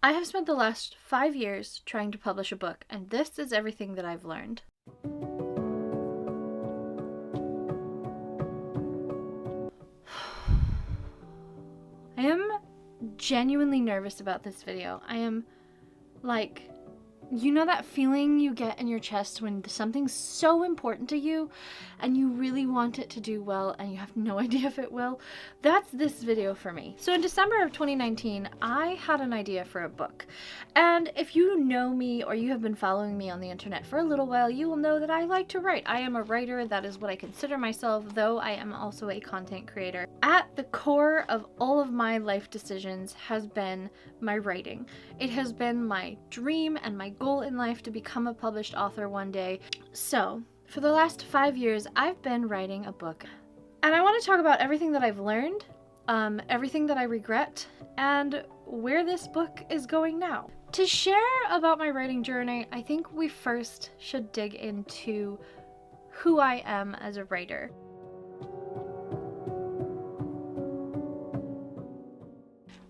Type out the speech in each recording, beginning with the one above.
I have spent the last 5 years trying to publish a book, and this is everything that I've learned. I am genuinely nervous about this video. I am like, you know that feeling you get in your chest when something's so important to you and you really want it to do well and you have no idea if it will? That's this video for me. So in December of 2019, I had an idea for a book. And if you know me or you have been following me on the internet for a little while, you will know that I like to write. I am a writer. That is what I consider myself, though I am also a content creator. At the core of all of my life decisions has been my writing. It has been my dream and my goal in life to become a published author one day. So, for the last 5 years, I've been writing a book. And I want to talk about everything that I've learned, everything that I regret, and where this book is going now. To share about my writing journey, I think we first should dig into who I am as a writer.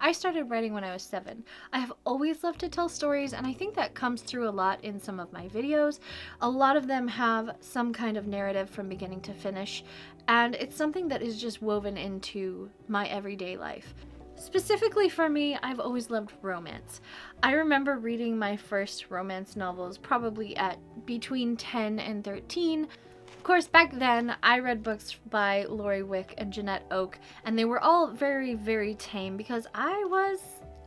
I started writing when I was 7. I have always loved to tell stories, and I think that comes through a lot in some of my videos. A lot of them have some kind of narrative from beginning to finish, and it's something that is just woven into my everyday life. Specifically for me, I've always loved romance. I remember reading my first romance novels probably at between 10 and 13. Of course, back then, I read books by Lori Wick and Jeanette Oke, and they were all very, very tame because I was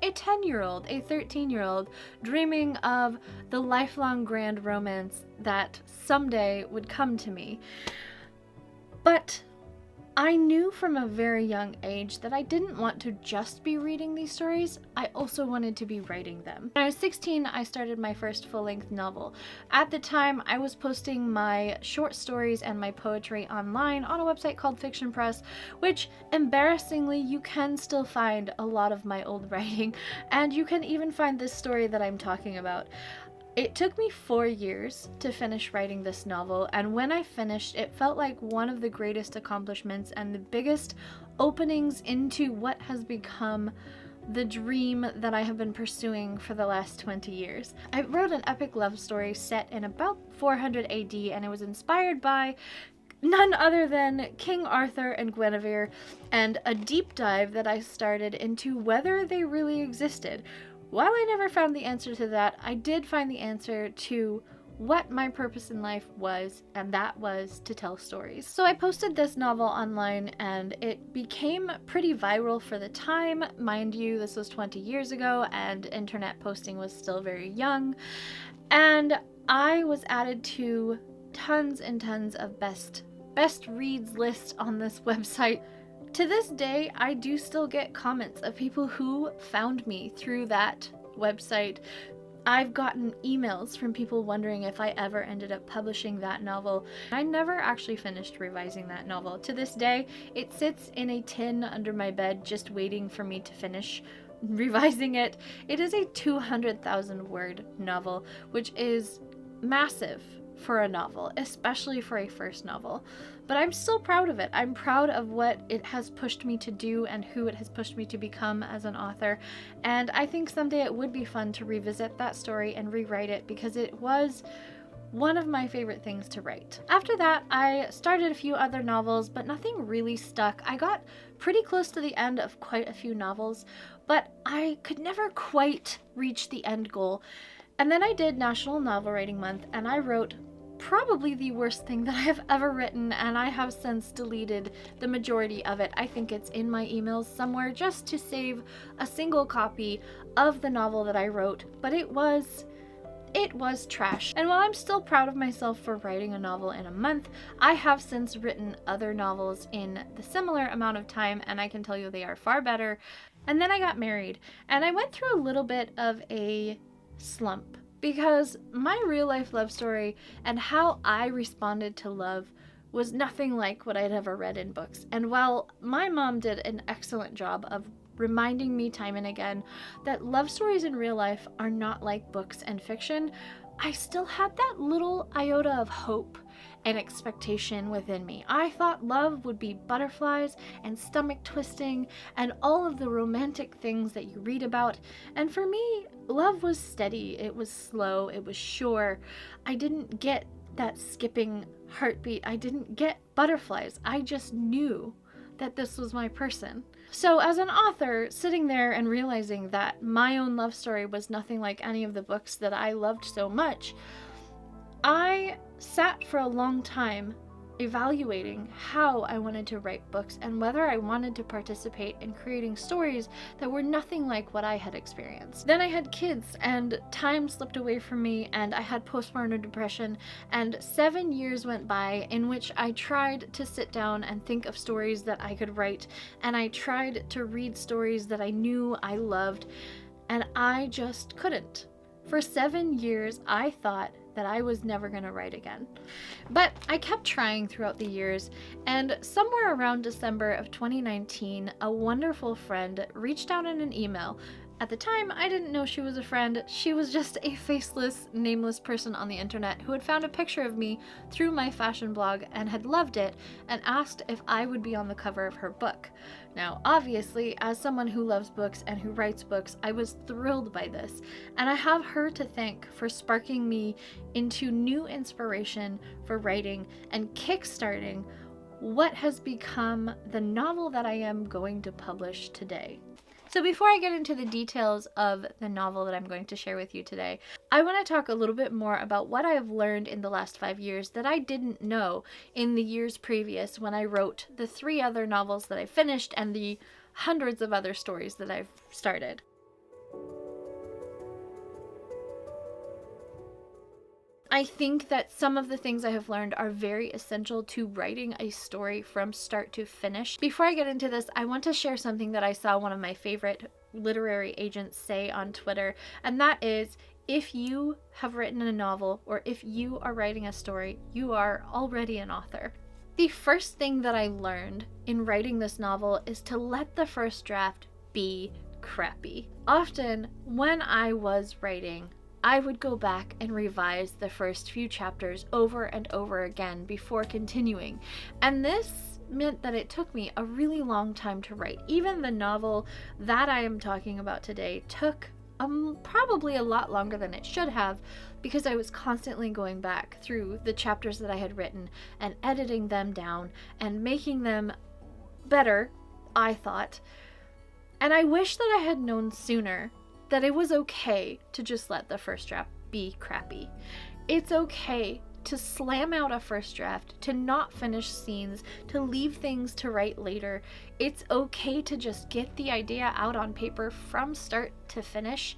a 10-year-old, a 13-year-old, dreaming of the lifelong grand romance that someday would come to me. But I knew from a very young age that I didn't want to just be reading these stories, I also wanted to be writing them. When I was 16, I started my first full-length novel. At the time, I was posting my short stories and my poetry online on a website called Fiction Press, which, embarrassingly, you can still find a lot of my old writing, and you can even find this story that I'm talking about. It took me 4 years to finish writing this novel, and when I finished, it felt like one of the greatest accomplishments and the biggest openings into what has become the dream that I have been pursuing for the last 20 years. I wrote an epic love story set in about 400 AD, and it was inspired by none other than King Arthur and Guinevere, and a deep dive that I started into whether they really existed. While I never found the answer to that, I did find the answer to what my purpose in life was, and that was to tell stories. So I posted this novel online, and it became pretty viral for the time. Mind you, this was 20 years ago, and internet posting was still very young. And I was added to tons and tons of best reads list on this website. To this day, I do still get comments of people who found me through that website. I've gotten emails from people wondering if I ever ended up publishing that novel. I never actually finished revising that novel. To this day, it sits in a tin under my bed just waiting for me to finish revising it. It is a 200,000 word novel, which is massive for a novel, especially for a first novel. But I'm still proud of it. I'm proud of what it has pushed me to do and who it has pushed me to become as an author. And I think someday it would be fun to revisit that story and rewrite it because it was one of my favorite things to write. After that, I started a few other novels, but nothing really stuck. I got pretty close to the end of quite a few novels, but I could never quite reach the end goal. And then I did National Novel Writing Month, and I wrote probably the worst thing that I have ever written, and I have since deleted the majority of it. I think it's in my emails somewhere just to save a single copy of the novel that I wrote, but it was trash. And while I'm still proud of myself for writing a novel in a month, I have since written other novels in the similar amount of time, and I can tell you they are far better. And then I got married, and I went through a little bit of a slump because my real life love story and how I responded to love was nothing like what I'd ever read in books. And while my mom did an excellent job of reminding me time and again that love stories in real life are not like books and fiction, I still had that little iota of hope an expectation within me. I thought love would be butterflies and stomach twisting and all of the romantic things that you read about. And for me, love was steady, it was slow, it was sure. I didn't get that skipping heartbeat. I didn't get butterflies. I just knew that this was my person. So as an author, sitting there and realizing that my own love story was nothing like any of the books that I loved so much, I sat for a long time evaluating how I wanted to write books and whether I wanted to participate in creating stories that were nothing like what I had experienced. Then I had kids and time slipped away from me and I had postpartum depression, and 7 years went by in which I tried to sit down and think of stories that I could write, and I tried to read stories that I knew I loved, and I just couldn't. For 7 years, I thought that I was never going to write again. But I kept trying throughout the years, and somewhere around December of 2019, a wonderful friend reached out in an email. At the time, I didn't know she was a friend. She was just a faceless, nameless person on the internet who had found a picture of me through my fashion blog and had loved it and asked if I would be on the cover of her book. Now, obviously, as someone who loves books and who writes books, I was thrilled by this, and I have her to thank for sparking me into new inspiration for writing and kickstarting what has become the novel that I am going to publish today. So before I get into the details of the novel that I'm going to share with you today, I want to talk a little bit more about what I have learned in the last 5 years that I didn't know in the years previous when I wrote the 3 other novels that I finished and the hundreds of other stories that I've started. I think that some of the things I have learned are very essential to writing a story from start to finish. Before I get into this, I want to share something that I saw one of my favorite literary agents say on Twitter, and that is, if you have written a novel or if you are writing a story, you are already an author. The first thing that I learned in writing this novel is to let the first draft be crappy. Often, when I was writing, I would go back and revise the first few chapters over and over again before continuing, and this meant that it took me a really long time to write. Even the novel that I am talking about today took probably a lot longer than it should have, because I was constantly going back through the chapters that I had written and editing them down and making them better, I thought. And I wish that I had known sooner that it was okay to just let the first draft be crappy. It's okay to slam out a first draft, to not finish scenes, to leave things to write later. It's okay to just get the idea out on paper from start to finish,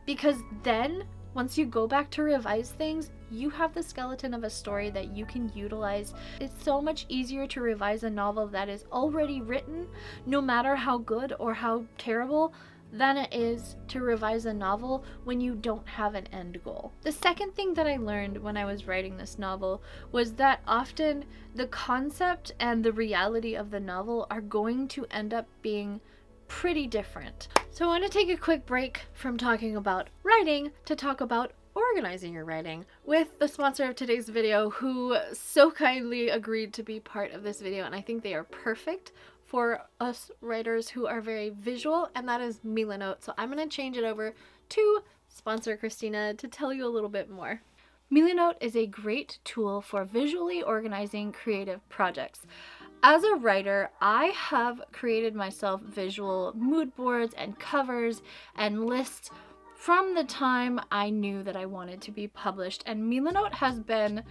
because then once you go back to revise things, you have the skeleton of a story that you can utilize. It's so much easier to revise a novel that is already written, no matter how good or how terrible, than it is to revise a novel when you don't have an end goal. The second thing that I learned when I was writing this novel was that often the concept and the reality of the novel are going to end up being pretty different. So I want to take a quick break from talking about writing to talk about organizing your writing with the sponsor of today's video, who so kindly agreed to be part of this video, and I think they are perfect for us writers who are very visual, and that is Milanote. So I'm going to change it over to sponsor Christina to tell you a little bit more. Milanote is a great tool for visually organizing creative projects. As a writer, I have created myself visual mood boards and covers and lists from the time I knew that I wanted to be published, and Milanote has been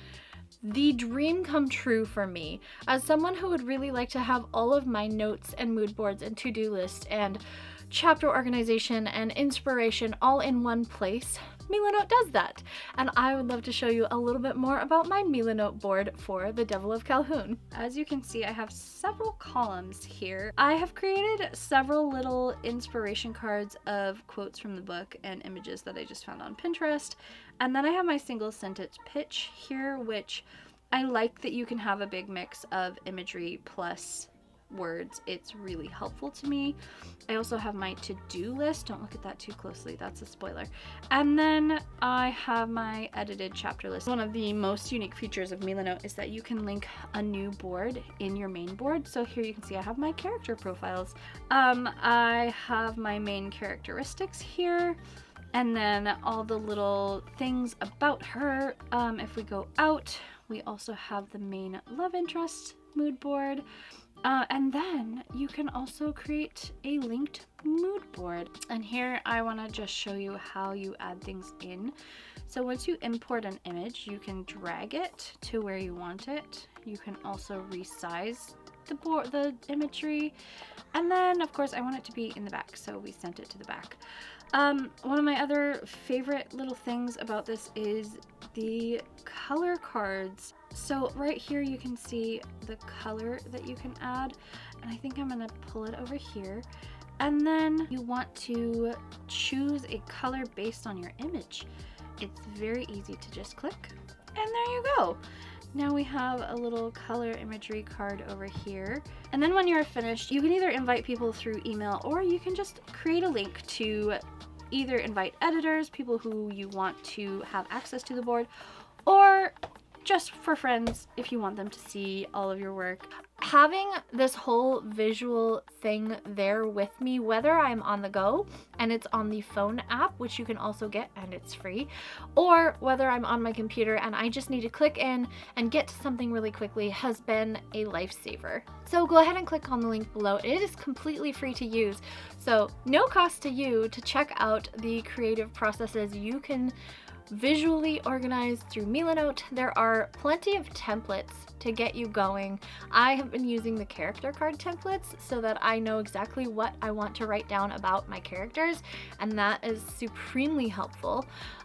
the dream come true for me. As someone who would really like to have all of my notes and mood boards and to-do list and chapter organization and inspiration all in one place, Milanote does that. And I would love to show you a little bit more about my Milanote board for The Devil of Calhoun. As you can see, I have several columns here. I have created several little inspiration cards of quotes from the book and images that I just found on Pinterest. And then I have my single sentence pitch here, which I like that you can have a big mix of imagery plus words, it's really helpful to me. I also have my to-do list. Don't look at that too closely, that's a spoiler. And then I have my edited chapter list. One of the most unique features of Milanote is that you can link a new board in your main board. So here you can see I have my character profiles. I have my main characteristics here, and then all the little things about her. If we go out, we also have the main love interest mood board. And then you can also create a linked mood board. And here I want to just show you how you add things in. So once you import an image, you can drag it to where you want it. You can also resize the imagery. And then of course I want it to be in the back, so we sent it to the back. One of my other favorite little things about this is the color cards. So right here you can see the color that you can add, and I think I'm gonna pull it over here. And then you want to choose a color based on your image. It's very easy to just click, and there you go. Now we have a little color imagery card over here. And then when you're finished, you can either invite people through email, or you can just create a link to either invite editors, people who you want to have access to the board, or just for friends if you want them to see all of your work. Having this whole visual thing there with me, whether I'm on the go and it's on the phone app, which you can also get and it's free, or whether I'm on my computer and I just need to click in and get to something really quickly, has been a lifesaver. So go ahead and click on the link below. It is completely free to use, so no cost to you to check out the creative processes you can visually organized through Milanote. There are plenty of templates to get you going. I have been using the character card templates so that I know exactly what I want to write down about my characters, and that is supremely helpful.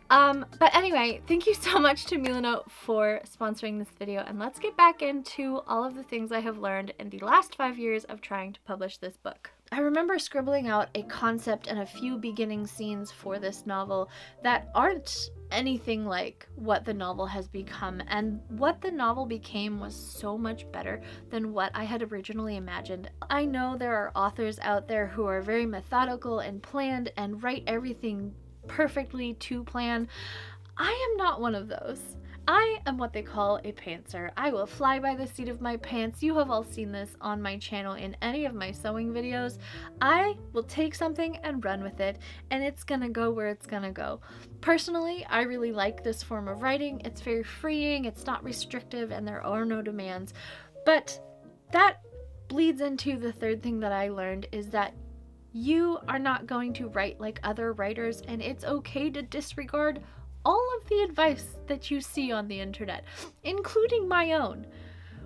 But anyway, thank you so much to Milanote for sponsoring this video, and let's get back into all of the things I have learned in the last 5 years of trying to publish this book. I remember scribbling out a concept and a few beginning scenes for this novel that aren't anything like what the novel has become, and what the novel became was so much better than what I had originally imagined. I know there are authors out there who are very methodical and planned and write everything perfectly to plan. I am not one of those. I am what they call a pantser. I will fly by the seat of my pants. You have all seen this on my channel in any of my sewing videos. I will take something and run with it, and it's gonna go where it's gonna go. Personally, I really like this form of writing. It's very freeing, it's not restrictive, and there are no demands. But that bleeds into the third thing that I learned, is that you are not going to write like other writers, and it's okay to disregard all of the advice that you see on the internet, including my own.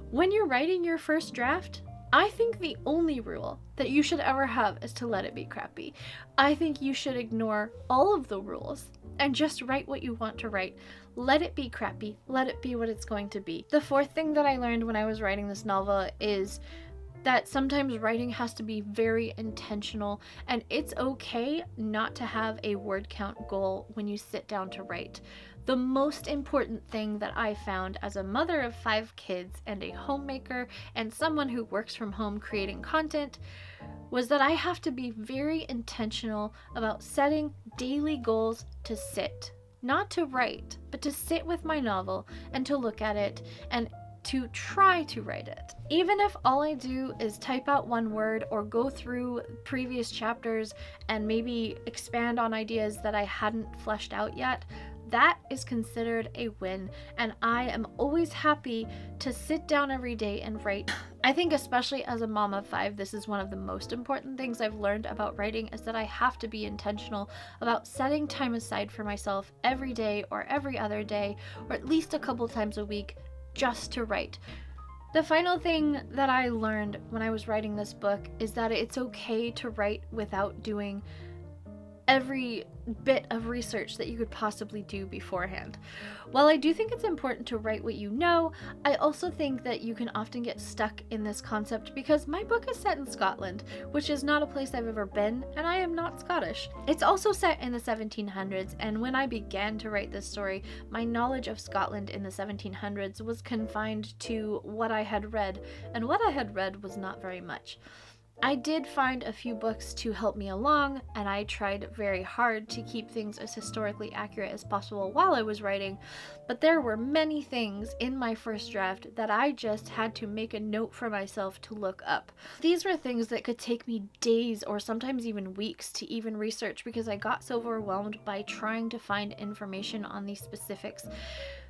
When you're writing your first draft, I think the only rule that you should ever have is to let it be crappy. I think you should ignore all of the rules and just write what you want to write. Let it be crappy. Let it be what it's going to be. The fourth thing that I learned when I was writing this novel is that sometimes writing has to be very intentional, and it's okay not to have a word count goal when you sit down to write. The most important thing that I found as a mother of 5 kids and a homemaker and someone who works from home creating content was that I have to be very intentional about setting daily goals to sit. Not to write, but to sit with my novel and to look at it and to try to write it. Even if all I do is type out one word or go through previous chapters and maybe expand on ideas that I hadn't fleshed out yet, that is considered a win, and I am always happy to sit down every day and write. I think especially as a mom of 5, this is one of the most important things I've learned about writing, is that I have to be intentional about setting time aside for myself every day or every other day, or at least a couple times a week, just to write. The final thing that I learned when I was writing this book is that it's okay to write without doing every bit of research that you could possibly do beforehand. While I do think it's important to write what you know, I also think that you can often get stuck in this concept because my book is set in Scotland, which is not a place I've ever been, and I am not Scottish. It's also set in the 1700s, and when I began to write this story, my knowledge of Scotland in the 1700s was confined to what I had read, and what I had read was not very much. I did find a few books to help me along, and I tried very hard to keep things as historically accurate as possible while I was writing, but there were many things in my first draft that I just had to make a note for myself to look up. These were things that could take me days or sometimes even weeks to even research because I got so overwhelmed by trying to find information on these specifics.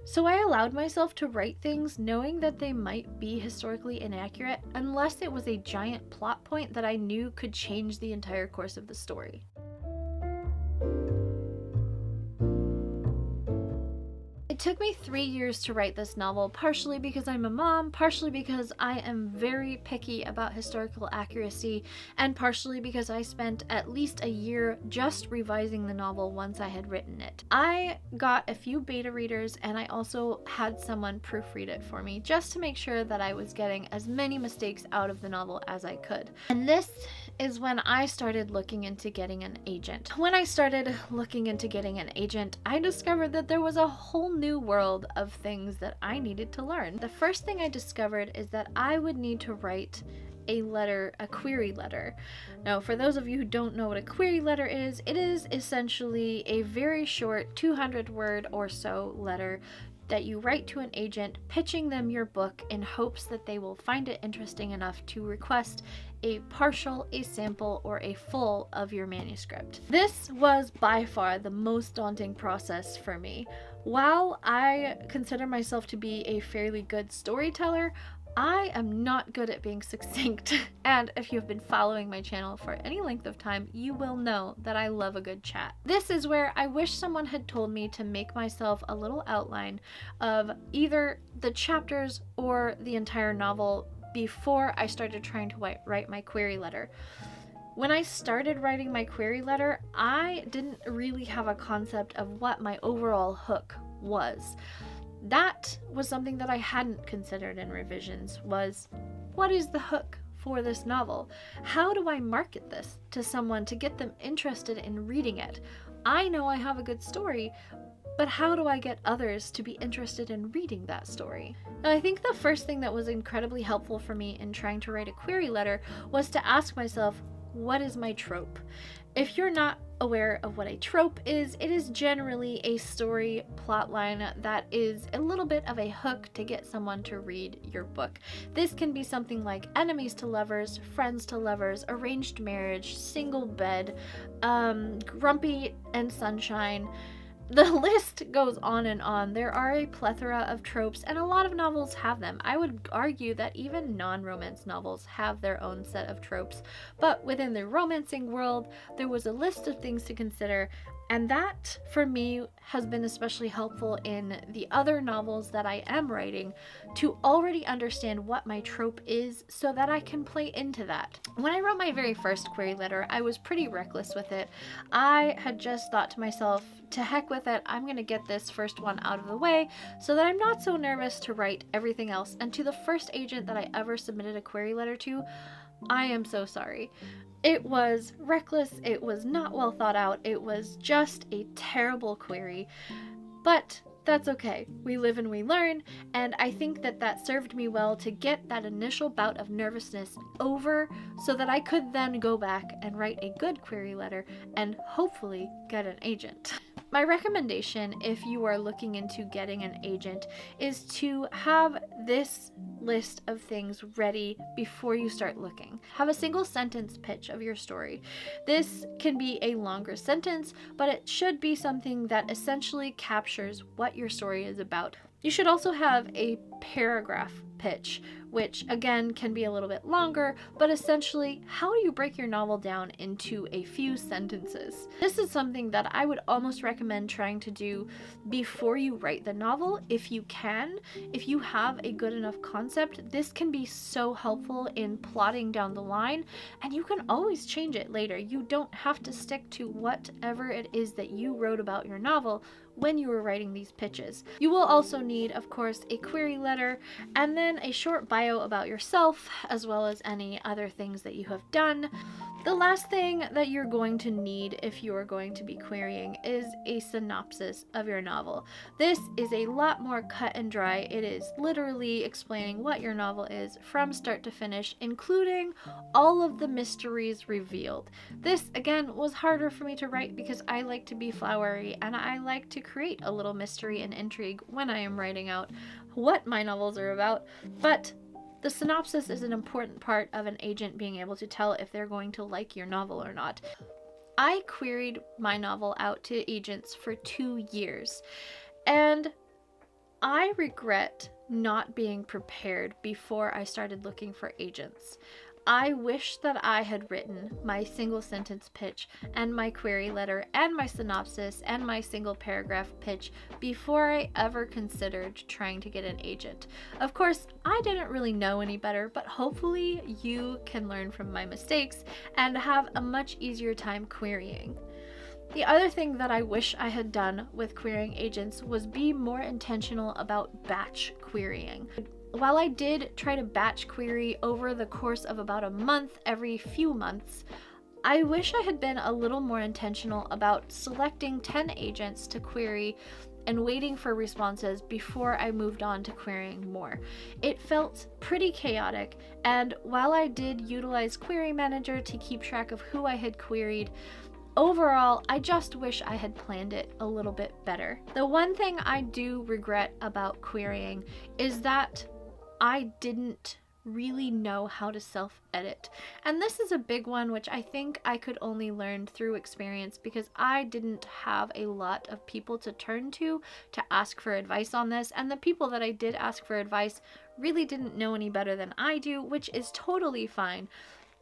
So I allowed myself to write things knowing that they might be historically inaccurate unless it was a giant plot point that I knew could change the entire course of the story. It took me 3 years to write this novel, partially because I'm a mom, partially because I am very picky about historical accuracy, and partially because I spent at least a year just revising the novel once I had written it. I got a few beta readers, and I also had someone proofread it for me, just to make sure that I was getting as many mistakes out of the novel as I could. And this is when I started looking into getting an agent. When I started looking into getting an agent, I discovered that there was a whole new world of things that I needed to learn. The first thing I discovered is that I would need to write a letter, a query letter. Now, for those of you who don't know what a query letter is, it is essentially a very short 200-word or so letter that you write to an agent pitching them your book in hopes that they will find it interesting enough to request a partial, a sample, or a full of your manuscript. This was by far the most daunting process for me. While I consider myself to be a fairly good storyteller, I am not good at being succinct, and if you've been following my channel for any length of time, you will know that I love a good chat. This is where I wish someone had told me to make myself a little outline of either the chapters or the entire novel before I started trying to write my query letter. When I started writing my query letter, I didn't really have a concept of what my overall hook was. That was something that I hadn't considered in revisions, was what is the hook for this novel? How do I market this to someone to get them interested in reading it? I know I have a good story, but how do I get others to be interested in reading that story? Now, I think the first thing that was incredibly helpful for me in trying to write a query letter was to ask myself, what is my trope? If you're not aware of what a trope is, it is generally a story plotline that is a little bit of a hook to get someone to read your book. This can be something like enemies to lovers, friends to lovers, arranged marriage, single bed, grumpy and sunshine. The list goes on and on. There are a plethora of tropes, and a lot of novels have them. I would argue that even non-romance novels have their own set of tropes, but within the romancing world, there was a list of things to consider, and that, for me, has been especially helpful in the other novels that I am writing, to already understand what my trope is so that I can play into that. When I wrote my very first query letter, I was pretty reckless with it. I had just thought to myself, to heck with it, I'm gonna get this first one out of the way so that I'm not so nervous to write everything else. And to the first agent that I ever submitted a query letter to, I am so sorry. It was reckless, it was not well thought out, it was just a terrible query, but that's okay. We live and we learn, and I think that that served me well to get that initial bout of nervousness over so that I could then go back and write a good query letter and hopefully get an agent. My recommendation, if you are looking into getting an agent, is to have this list of things ready before you start looking. Have a single sentence pitch of your story. This can be a longer sentence, but it should be something that essentially captures what your story is about. You should also have a paragraph pitch, which again can be a little bit longer, but essentially, how do you break your novel down into a few sentences? This is something that I would almost recommend trying to do before you write the novel, if you can. If you have a good enough concept, this can be so helpful in plotting down the line, and you can always change it later. You don't have to stick to whatever it is that you wrote about your novel when you were writing these pitches. You will also need, of course, a query letter and then a short bio about yourself, as well as any other things that you have done. The last thing that you're going to need if you are going to be querying is a synopsis of your novel. This is a lot more cut and dry. It is literally explaining what your novel is from start to finish, including all of the mysteries revealed. This, again, was harder for me to write because I like to be flowery and I like to create a little mystery and intrigue when I am writing out what my novels are about, but the synopsis is an important part of an agent being able to tell if they're going to like your novel or not. I queried my novel out to agents for 2 years, and I regret not being prepared before I started looking for agents. I wish that I had written my single sentence pitch and my query letter and my synopsis and my single paragraph pitch before I ever considered trying to get an agent. Of course, I didn't really know any better, but hopefully you can learn from my mistakes and have a much easier time querying. The other thing that I wish I had done with querying agents was be more intentional about batch querying. While I did try to batch query over the course of about a month every few months, I wish I had been a little more intentional about selecting 10 agents to query and waiting for responses before I moved on to querying more. It felt pretty chaotic, and while I did utilize Query Manager to keep track of who I had queried, overall, I just wish I had planned it a little bit better. The one thing I do regret about querying is that I didn't really know how to self-edit. And this is a big one, which I think I could only learn through experience because I didn't have a lot of people to turn to ask for advice on this. And the people that I did ask for advice really didn't know any better than I do, which is totally fine.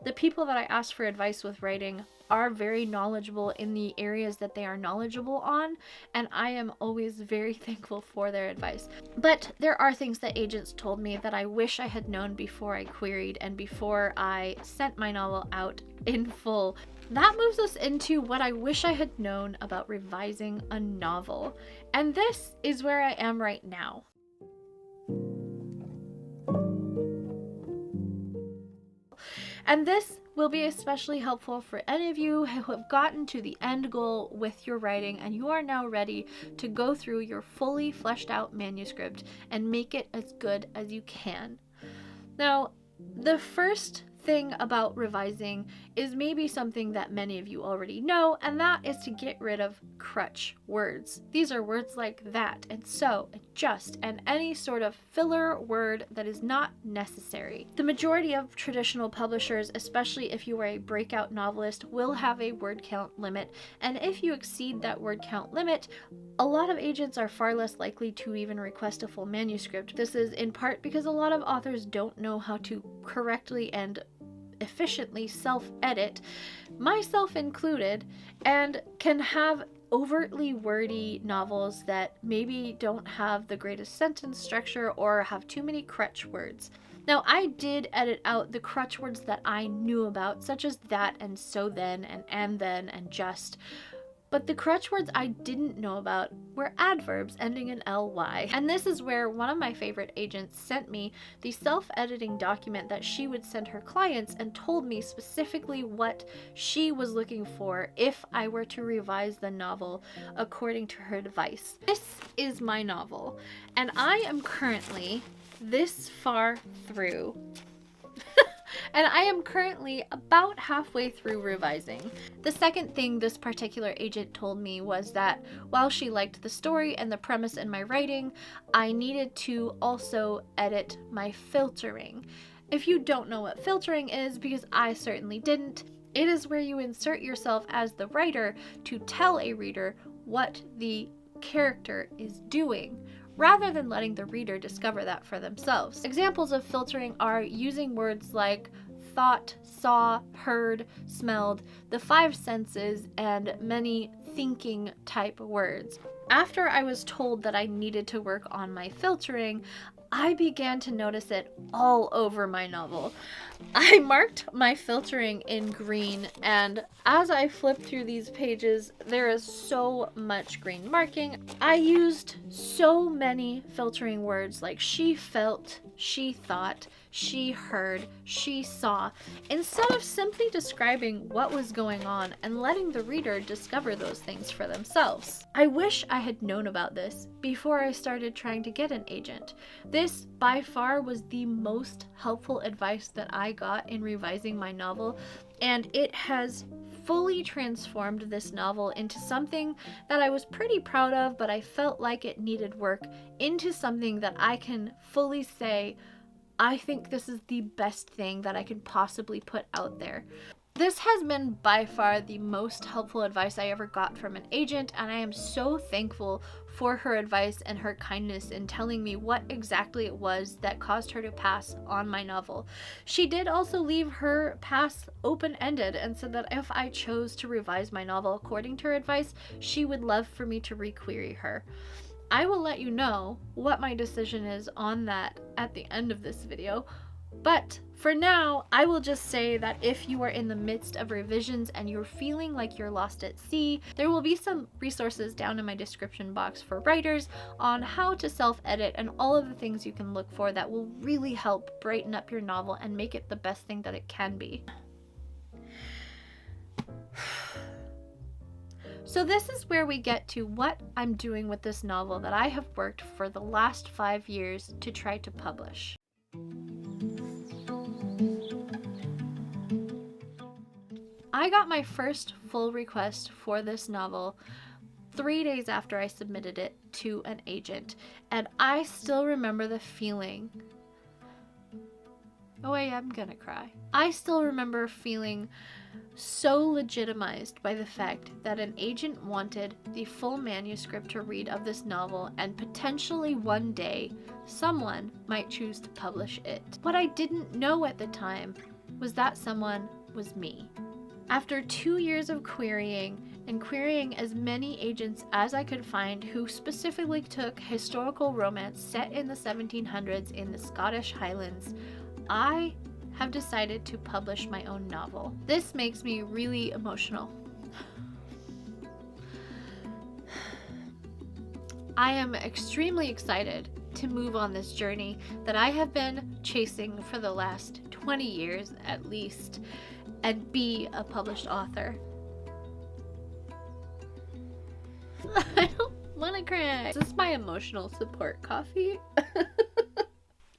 The people that I asked for advice with writing are very knowledgeable in the areas that they are knowledgeable on, and I am always very thankful for their advice. But there are things that agents told me that I wish I had known before I queried and before I sent my novel out in full. That moves us into what I wish I had known about revising a novel. And this is where I am right now. And this will be especially helpful for any of you who have gotten to the end goal with your writing and you are now ready to go through your fully fleshed out manuscript and make it as good as you can. Now, the first thing about revising is maybe something that many of you already know, and that is to get rid of crutch words. These are words like that and so and just and any sort of filler word that is not necessary. The majority of traditional publishers, especially if you are a breakout novelist, will have a word count limit, and if you exceed that word count limit, a lot of agents are far less likely to even request a full manuscript. This is in part because a lot of authors don't know how to correctly and efficiently self-edit, myself included, and can have overtly wordy novels that maybe don't have the greatest sentence structure or have too many crutch words. Now, I did edit out the crutch words that I knew about, such as that and so then and then and just. But the crutch words I didn't know about were adverbs ending in ly. And this is where one of my favorite agents sent me the self-editing document that she would send her clients and told me specifically what she was looking for if I were to revise the novel according to her advice. This is my novel, and I am currently this far through. And I am currently about halfway through revising. The second thing this particular agent told me was that while she liked the story and the premise in my writing, I needed to also edit my filtering. If you don't know what filtering is, because I certainly didn't, it is where you insert yourself as the writer to tell a reader what the character is doing, rather than letting the reader discover that for themselves. Examples of filtering are using words like thought, saw, heard, smelled, the five senses, and many thinking type words. After I was told that I needed to work on my filtering, I began to notice it all over my novel. I marked my filtering in green, and as I flipped through these pages, there is so much green marking. I used so many filtering words like she felt, she thought, she heard, she saw, instead of simply describing what was going on and letting the reader discover those things for themselves. I wish I had known about this before I started trying to get an agent. This, by far, was the most helpful advice that I got in revising my novel, and it has fully transformed this novel into something that I was pretty proud of, but I felt like it needed work, into something that I can fully say, I think this is the best thing that I can possibly put out there. This has been by far the most helpful advice I ever got from an agent, and I am so thankful for her advice and her kindness in telling me what exactly it was that caused her to pass on my novel. She did also leave her pass open-ended and said that if I chose to revise my novel according to her advice, she would love for me to requery her. I will let you know what my decision is on that at the end of this video, but for now, I will just say that if you are in the midst of revisions and you're feeling like you're lost at sea, there will be some resources down in my description box for writers on how to self-edit and all of the things you can look for that will really help brighten up your novel and make it the best thing that it can be. So this is where we get to what I'm doing with this novel that I have worked for the last 5 years to try to publish. I got my first full request for this novel 3 days after I submitted it to an agent, and I still remember the feeling. Oh wait, I'm gonna cry. I still remember feeling so legitimized by the fact that an agent wanted the full manuscript to read of this novel, and potentially one day someone might choose to publish it. What I didn't know at the time was that someone was me. After 2 years of querying and querying as many agents as I could find who specifically took historical romance set in the 1700s in the Scottish Highlands, I have decided to publish my own novel. This makes me really emotional. I am extremely excited to move on this journey that I have been chasing for the last 20 years at least, and be a published author. I don't want to cry. Is this my emotional support coffee?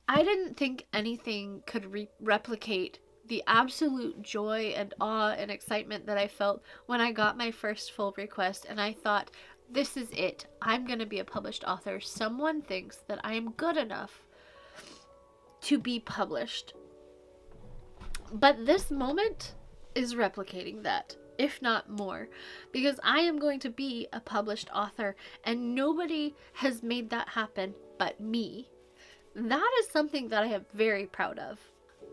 I didn't think anything could replicate the absolute joy and awe and excitement that I felt when I got my first full request, and I thought, this is it. I'm going to be a published author. Someone thinks that I am good enough to be published. But this moment is replicating that, if not more, because I am going to be a published author, and nobody has made that happen but me. That is something that I am very proud of.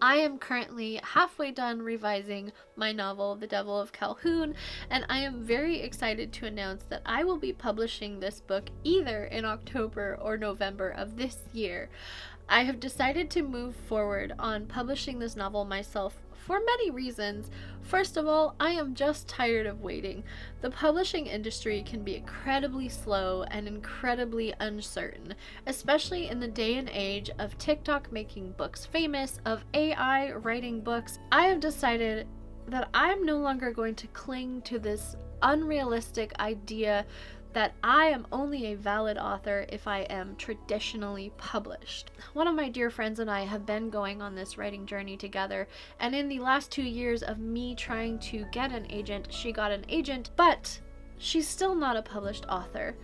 I am currently halfway done revising my novel, The Devil of Calhoun, and I am very excited to announce that I will be publishing this book either in October or November of this year. I have decided to move forward on publishing this novel myself for many reasons. First of all, I am just tired of waiting. The publishing industry can be incredibly slow and incredibly uncertain, especially in the day and age of TikTok making books famous, of AI writing books. I have decided that I'm no longer going to cling to this unrealistic idea that I am only a valid author if I am traditionally published. One of my dear friends and I have been going on this writing journey together, and in the last 2 years of me trying to get an agent, she got an agent, but she's still not a published author.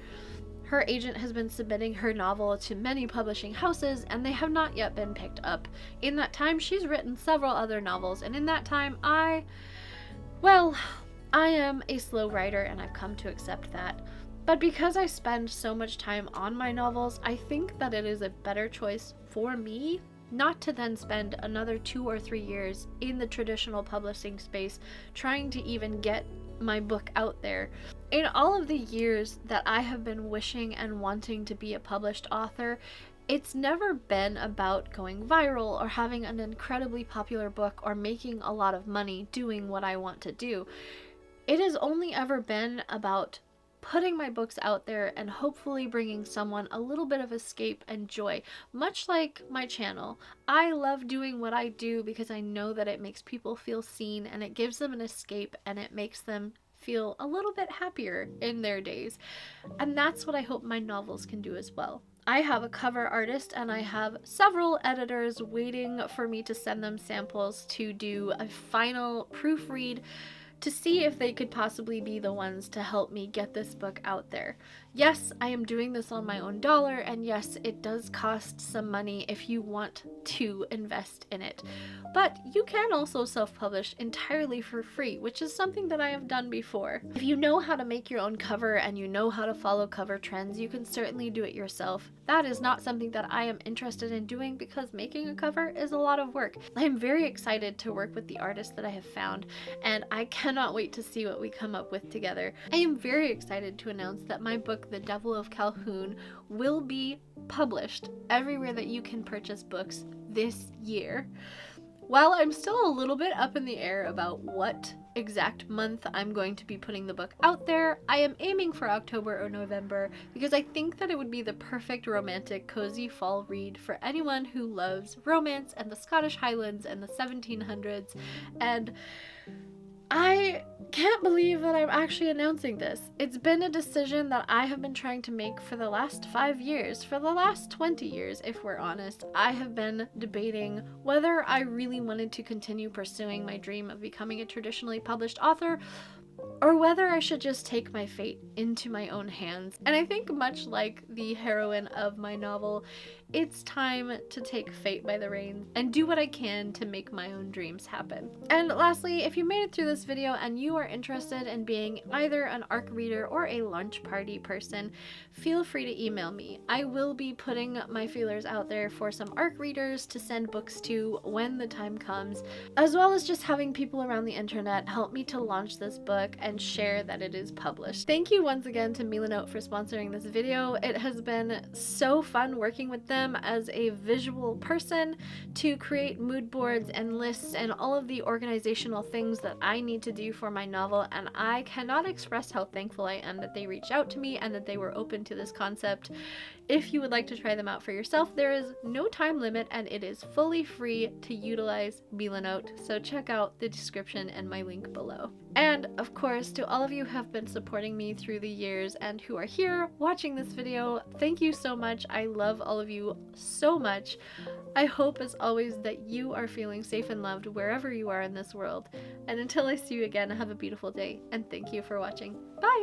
Her agent has been submitting her novel to many publishing houses, and they have not yet been picked up. In that time, she's written several other novels, and in that time, I am a slow writer, and I've come to accept that. But because I spend so much time on my novels, I think that it is a better choice for me not to then spend another 2 or 3 years in the traditional publishing space trying to even get my book out there. In all of the years that I have been wishing and wanting to be a published author, it's never been about going viral or having an incredibly popular book or making a lot of money doing what I want to do. It has only ever been about putting my books out there and hopefully bringing someone a little bit of escape and joy. Much like my channel, I love doing what I do because I know that it makes people feel seen and it gives them an escape and it makes them feel a little bit happier in their days. And that's what I hope my novels can do as well. I have a cover artist and I have several editors waiting for me to send them samples to do a final proofread to see if they could possibly be the ones to help me get this book out there. Yes, I am doing this on my own dollar, and yes, it does cost some money if you want to invest in it. But you can also self-publish entirely for free, which is something that I have done before. If you know how to make your own cover and you know how to follow cover trends, you can certainly do it yourself. That is not something that I am interested in doing because making a cover is a lot of work. I am very excited to work with the artist that I have found, and I cannot wait to see what we come up with together. I am very excited to announce that my book, The Devil of Calhoun, will be published everywhere that you can purchase books this year. While I'm still a little bit up in the air about what exact month I'm going to be putting the book out there, I am aiming for October or November because I think that it would be the perfect romantic cozy fall read for anyone who loves romance and the Scottish Highlands and the 1700s. And I can't believe that I'm actually announcing this. It's been a decision that I have been trying to make for the last 5 years, for the last 20 years, if we're honest. I have been debating whether I really wanted to continue pursuing my dream of becoming a traditionally published author, or whether I should just take my fate into my own hands. And I think much like the heroine of my novel, it's time to take fate by the reins and do what I can to make my own dreams happen. And lastly, if you made it through this video and you are interested in being either an ARC reader or a launch party person, feel free to email me. I will be putting my feelers out there for some ARC readers to send books to when the time comes, as well as just having people around the internet help me to launch this book and share that it is published. Thank you once again to Milanote for sponsoring this video. It has been so fun working with them as a visual person to create mood boards and lists and all of the organizational things that I need to do for my novel, and I cannot express how thankful I am that they reached out to me and that they were open to this concept. If you would like to try them out for yourself, there is no time limit and it is fully free to utilize Milanote, so check out the description and my link below. And of course, to all of you who have been supporting me through the years and who are here watching this video, thank you so much. I love all of you so much. I hope as always that you are feeling safe and loved wherever you are in this world. And until I see you again, have a beautiful day and thank you for watching. Bye!